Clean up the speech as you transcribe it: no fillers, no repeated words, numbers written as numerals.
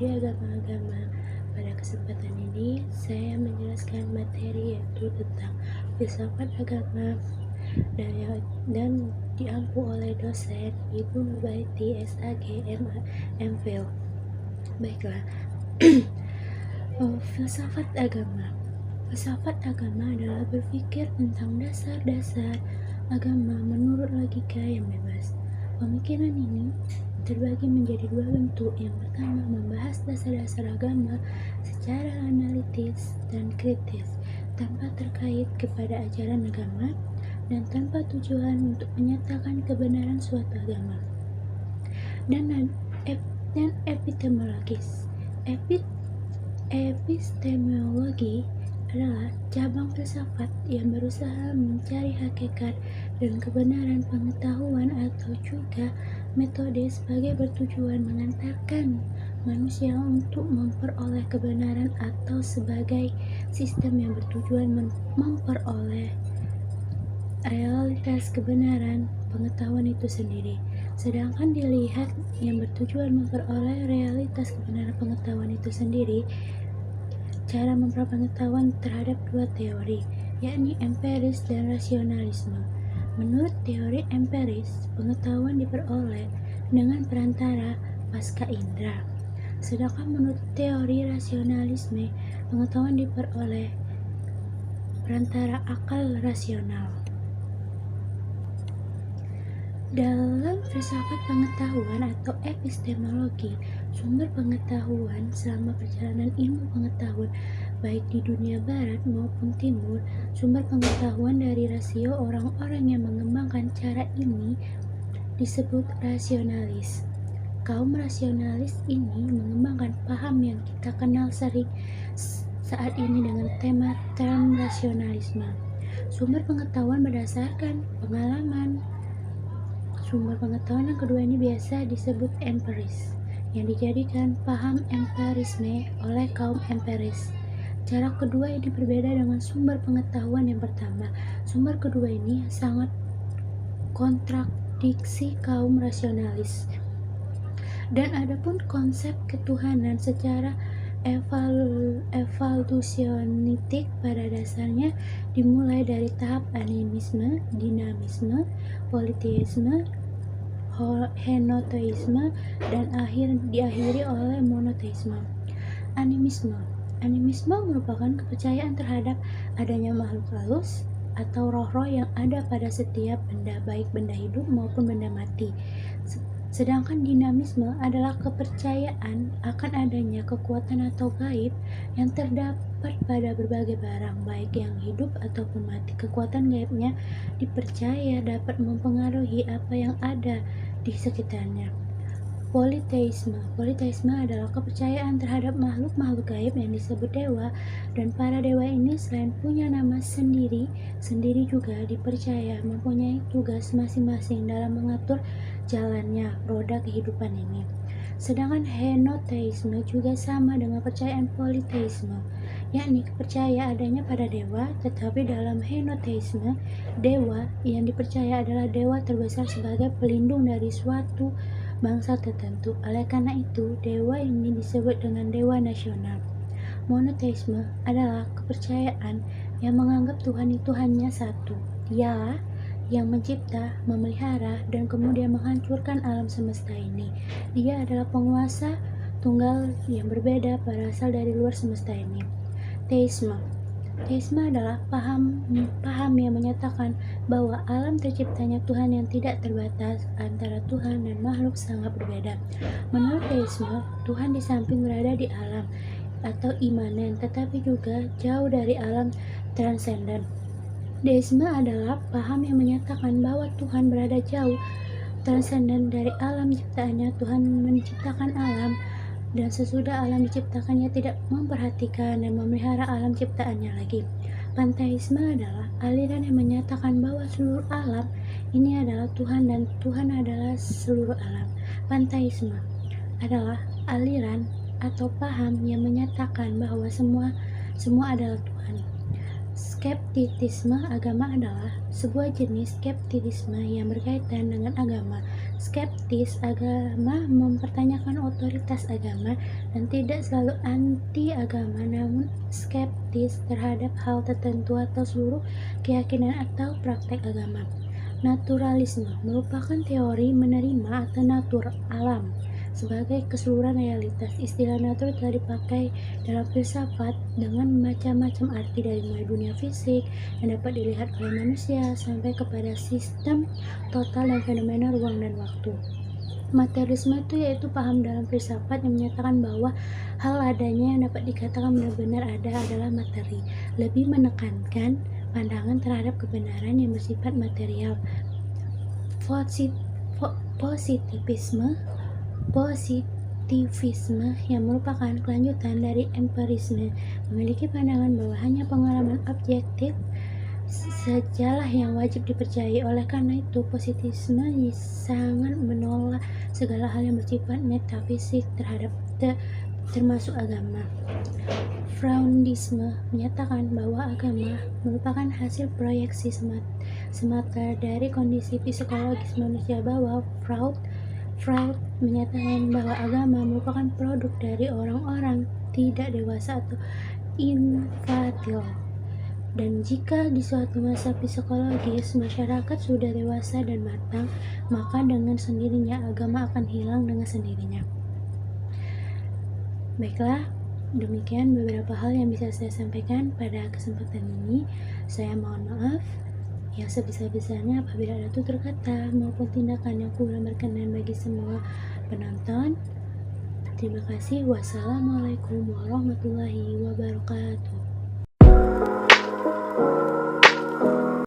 studi agama-agama. Pada kesempatan ini, saya menjelaskan materi yaitu tentang filsafat agama dan diampu oleh dosen Ibu Nurbaiti SAG MPhil. Baiklah, filsafat agama. Filsafat agama adalah berpikir tentang dasar-dasar agama menurut logika yang bebas. Pemikiran ini terbagi menjadi dua bentuk. Yang pertama, membahas dasar-dasar agama secara analitis dan kritis, tanpa terkait kepada ajaran agama dan tanpa tujuan untuk menyatakan kebenaran suatu agama. Dan epistemologis. Epistemologi adalah cabang filsafat yang berusaha mencari hakikat dan kebenaran pengetahuan atau juga metode sebagai bertujuan mengantarkan manusia untuk memperoleh kebenaran atau sebagai sistem yang bertujuan memperoleh realitas kebenaran pengetahuan itu sendiri. Sedangkan dilihat yang bertujuan memperoleh realitas kebenaran pengetahuan itu sendiri, cara memperoleh pengetahuan terhadap dua teori, yakni empiris dan rasionalisme. Menurut teori empiris, pengetahuan diperoleh dengan perantara pasca indera. Sedangkan menurut teori rasionalisme, pengetahuan diperoleh perantara akal rasional. Dalam filsafat pengetahuan atau epistemologi, sumber pengetahuan selama perjalanan ilmu pengetahuan baik di dunia barat maupun timur, sumber pengetahuan dari rasio orang-orang yang mengembangkan cara ini disebut rasionalis. Kaum rasionalis ini mengembangkan paham yang kita kenal sering saat ini dengan tema term rasionalisme. Sumber pengetahuan berdasarkan pengalaman. Sumber pengetahuan yang kedua ini biasa disebut empiris, yang dijadikan paham empirisme oleh kaum empiris. Cara kedua ini berbeda dengan sumber pengetahuan yang pertama. Sumber kedua ini sangat kontradiksi kaum rasionalis. Dan adapun konsep ketuhanan secara evolusionistik pada dasarnya dimulai dari tahap animisme, dinamisme, politeisme, henoteisme, dan diakhiri oleh monoteisme. Animisme merupakan kepercayaan terhadap adanya makhluk halus atau roh-roh yang ada pada setiap benda, baik benda hidup maupun benda mati. Sedangkan dinamisme adalah kepercayaan akan adanya kekuatan atau gaib yang terdapat pada berbagai barang, baik yang hidup ataupun mati. Kekuatan gaibnya dipercaya dapat mempengaruhi apa yang ada di sekitarnya. Politeisme adalah kepercayaan terhadap makhluk-makhluk gaib yang disebut dewa, dan para dewa ini selain punya nama sendiri juga dipercaya mempunyai tugas masing-masing dalam mengatur jalannya roda kehidupan ini. Sedangkan henoteisme juga sama dengan percayaan politeisme, yakni percaya adanya pada dewa, tetapi dalam henoteisme, dewa yang dipercaya adalah dewa terbesar sebagai pelindung dari suatu bangsa tertentu. Oleh karena itu, dewa ini disebut dengan dewa nasional. Monoteisme adalah kepercayaan yang menganggap Tuhan itu hanya satu, Dialah yang mencipta, memelihara, dan kemudian menghancurkan alam semesta ini. Dia adalah penguasa tunggal yang berbeda berasal dari luar semesta ini. Teisme adalah paham yang menyatakan bahwa alam terciptanya Tuhan yang tidak terbatas. Antara Tuhan dan makhluk sangat berbeda. Menurut teisme, Tuhan di samping berada di alam atau imanen, tetapi juga jauh dari alam transenden. Deisme adalah paham yang menyatakan bahwa Tuhan berada jauh transenden dari alam ciptaannya. Tuhan menciptakan alam, dan sesudah alam diciptakan ia tidak memperhatikan dan memelihara alam ciptaannya lagi. Panteisme adalah aliran yang menyatakan bahwa seluruh alam ini adalah Tuhan dan Tuhan adalah seluruh alam. Panteisme adalah aliran atau paham yang menyatakan bahwa semua adalah Tuhan. Skeptisisme agama adalah sebuah jenis skeptisisme yang berkaitan dengan agama. skeptis agama mempertanyakan otoritas agama dan tidak selalu anti agama, namun skeptis terhadap hal tertentu atau seluruh keyakinan atau praktek agama. Naturalisme merupakan teori menerima atau natur alam sebagai keseluruhan realitas. Istilah natur telah dipakai dalam filsafat dengan macam-macam arti, dari mulai dunia fisik yang dapat dilihat oleh manusia sampai kepada sistem total dan fenomena ruang dan waktu. Materialisme itu yaitu paham dalam filsafat yang menyatakan bahwa hal adanya yang dapat dikatakan benar-benar ada adalah materi, lebih menekankan pandangan terhadap kebenaran yang bersifat material. Positivisme yang merupakan kelanjutan dari empirisme memiliki pandangan bahwa hanya pengalaman objektif sajalah yang wajib dipercayai. Oleh karena itu, positivisme sangat menolak segala hal yang bersifat metafisik termasuk agama. Freudisme menyatakan bahwa agama merupakan hasil proyeksi semata dari kondisi psikologis manusia. Bahwa Freud menyatakan bahwa agama merupakan produk dari orang-orang tidak dewasa atau infantil. Dan jika di suatu masa psikologis masyarakat sudah dewasa dan matang, maka dengan sendirinya agama akan hilang dengan sendirinya. Baiklah, demikian beberapa hal yang bisa saya sampaikan pada kesempatan ini. Saya mohon maaf yang sebesar-besarnya apabila ada tutur kata maupun tindakan yang kurang berkenan bagi semua penonton. Terima kasih. Wassalamualaikum warahmatullahi wabarakatuh.